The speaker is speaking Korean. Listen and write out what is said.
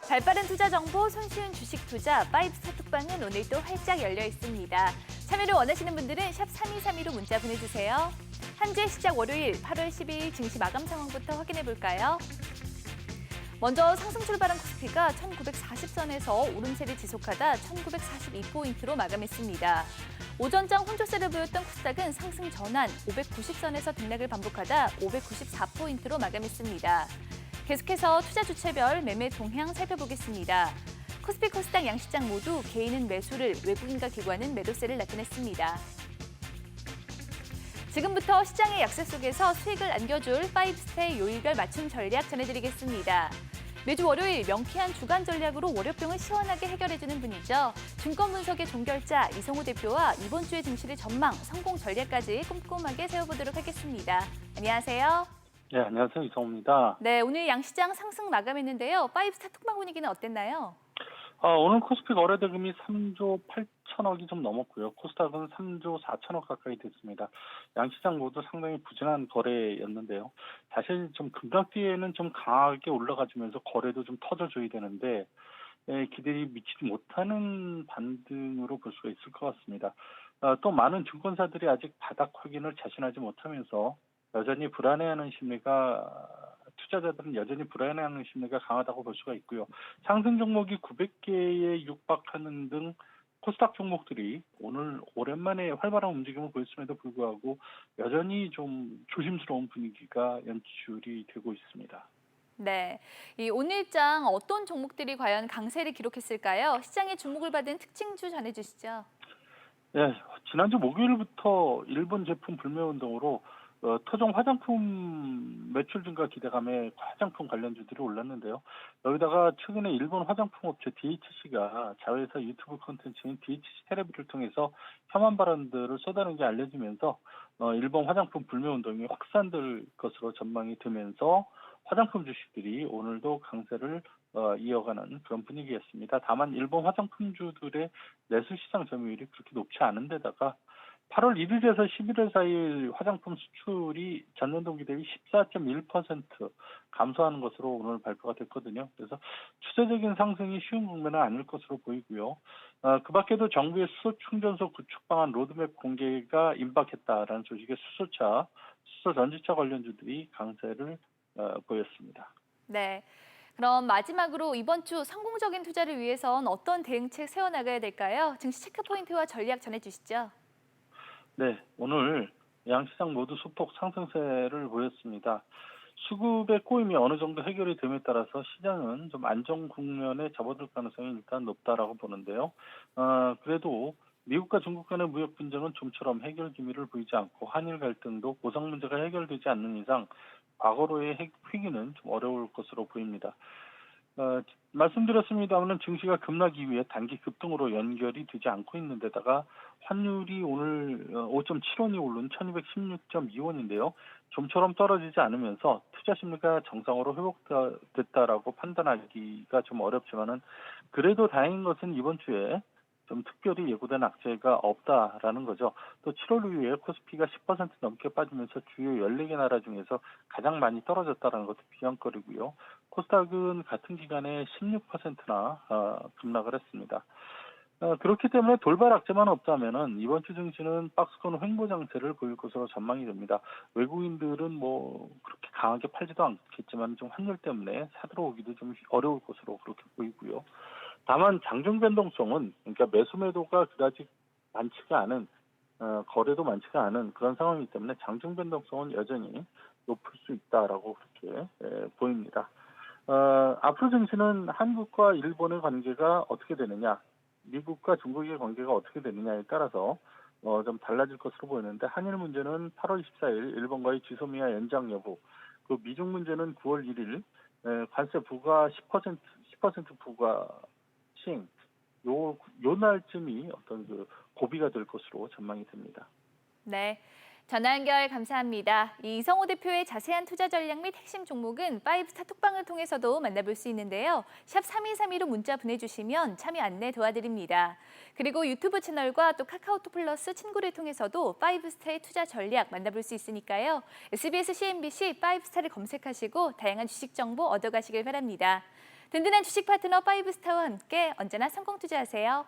발빠른 투자 정보, 손쉬운 주식 투자, 파이브스타 톡방은 오늘도 활짝 열려 있습니다. 참여를 원하시는 분들은 샵 3232로 문자 보내주세요. 한 주의 시작 월요일 8월 12일 증시 마감 상황부터 확인해 볼까요? 먼저 상승 출발한 코스피가 1940선에서 오름세를 지속하다 1942포인트로 마감했습니다. 오전장 혼조세를 보였던 코스닥은 상승 전환 590선에서 등락을 반복하다 594포인트로 마감했습니다. 계속해서 투자 주체별 매매 동향 살펴보겠습니다. 코스피 코스닥 양시장 모두 개인은 매수를, 외국인과 기관은 매도세를 나타냈습니다. 지금부터 시장의 약세 속에서 수익을 안겨줄 파이브스타의 요일별 맞춤 전략 전해드리겠습니다. 매주 월요일 명쾌한 주간 전략으로 월요병을 시원하게 해결해주는 분이죠. 증권 분석의 종결자 이성우 대표와 이번 주의 증시를 전망, 성공 전략까지 꼼꼼하게 세워보도록 하겠습니다. 안녕하세요. 네, 안녕하세요. 이성우입니다. 네, 오늘 양시장 상승 마감했는데요. 파이브스타 톡방 분위기는 어땠나요? 오늘 코스피 거래 대금이 3조 8천억이 좀 넘었고요. 코스닥은 3조 4천억 가까이 됐습니다. 양시장 모두 상당히 부진한 거래였는데요. 사실 좀 금방 뒤에는 좀 강하게 올라가주면서 거래도 좀 터져줘야 되는데 기대에 미치지 못하는 반등으로 볼 수가 있을 것 같습니다. 또 많은 증권사들이 아직 바닥 확인을 자신하지 못하면서 여전히 불안해하는 심리가 투자자들은 여전히 불안해하는 심리가 강하다고 볼 수가 있고요. 상승 종목이 900개에 육박하는 등 코스닥 종목들이 오늘 오랜만에 활발한 움직임을 보였음에도 불구하고 여전히 좀 조심스러운 분위기가 연출이 되고 있습니다. 네, 이 오늘장 어떤 종목들이 과연 강세를 기록했을까요? 시장의 주목을 받은 특징주 전해주시죠. 네, 지난주 목요일부터 일본 제품 불매 운동으로 토종 화장품 매출 증가 기대감에 화장품 관련주들이 올랐는데요. 여기다가 최근에 일본 화장품 업체 DHC가 자회사 유튜브 콘텐츠인 DHC 테레비를 통해서 혐한 발언들을 쏟아낸 게 알려지면서 일본 화장품 불매 운동이 확산될 것으로 전망이 되면서 화장품 주식들이 오늘도 강세를 이어가는 그런 분위기였습니다. 다만 일본 화장품주들의 내수 시장 점유율이 그렇게 높지 않은 데다가 8월 1일에서 11월 사이일 화장품 수출이 전년 동기 대비 14.1% 감소하는 것으로 오늘 발표가 됐거든요. 그래서 추세적인 상승이 쉬운 국면은 아닐 것으로 보이고요. 그 밖에도 정부의 수소 충전소 구축 방안 로드맵 공개가 임박했다라는 소식의 수소차, 수소 전지차 관련주들이 강세를 보였습니다. 네. 그럼 마지막으로 이번 주 성공적인 투자를 위해선 어떤 대응책 세워나가야 될까요? 증시 체크 포인트와 전략 전해주시죠. 네, 오늘 양시장 모두 소폭 상승세를 보였습니다. 수급의 꼬임이 어느 정도 해결이 됨에 따라서 시장은 좀 안정 국면에 접어들 가능성이 일단 높다라고 보는데요. 그래도 미국과 중국 간의 무역 분쟁은 좀처럼 해결 기미를 보이지 않고 한일 갈등도 고성 문제가 해결되지 않는 이상 과거로의 회귀는 좀 어려울 것으로 보입니다. 말씀드렸습니다만 증시가 급락 이후에 단기 급등으로 연결이 되지 않고 있는 데다가 환율이 오늘 5.7원이 오른 1216.2원인데요. 좀처럼 떨어지지 않으면서 투자 심리가 정상으로 회복됐다라고 판단하기가 좀 어렵지만은 그래도 다행인 것은 이번 주에 좀 특별히 예고된 악재가 없다라는 거죠. 또 7월 이후에 코스피가 10% 넘게 빠지면서 주요 14개 나라 중에서 가장 많이 떨어졌다는 것도 비관거리고요. 코스닥은 같은 기간에 16%나 급락을 했습니다. 그렇기 때문에 돌발 악재만 없다면은 이번 주 증시는 박스권 횡보 장세를 보일 것으로 전망이 됩니다. 외국인들은 뭐 그렇게 강하게 팔지도 않겠지만 좀 환율 때문에 사들어오기도 좀 어려울 것으로 그렇게 보이고요. 다만 장중 변동성은 그러니까 매수 매도가 그다지 많지가 않은 거래도 많지가 않은 그런 상황이기 때문에 장중 변동성은 여전히 높을 수 있다라고 그렇게 보입니다. 앞으로 증시는 한국과 일본의 관계가 어떻게 되느냐, 미국과 중국의 관계가 어떻게 되느냐에 따라서 좀 달라질 것으로 보이는데 한일 문제는 8월 14일 일본과의 지소미아 연장 여부, 그 미중 문제는 9월 1일 관세 부과 10% 부과 시행 요 날쯤이 어떤 그 고비가 될 것으로 전망이 됩니다. 네. 전화 연결 감사합니다. 이성호 대표의 자세한 투자 전략 및 핵심 종목은 파이브스타 톡방을 통해서도 만나볼 수 있는데요. 샵 3232로 문자 보내주시면 참여 안내 도와드립니다. 그리고 유튜브 채널과 또 카카오톡 플러스 친구를 통해서도 파이브스타의 투자 전략 만나볼 수 있으니까요. SBS CNBC 파이브스타를 검색하시고 다양한 주식 정보 얻어가시길 바랍니다. 든든한 주식 파트너 파이브스타와 함께 언제나 성공 투자하세요.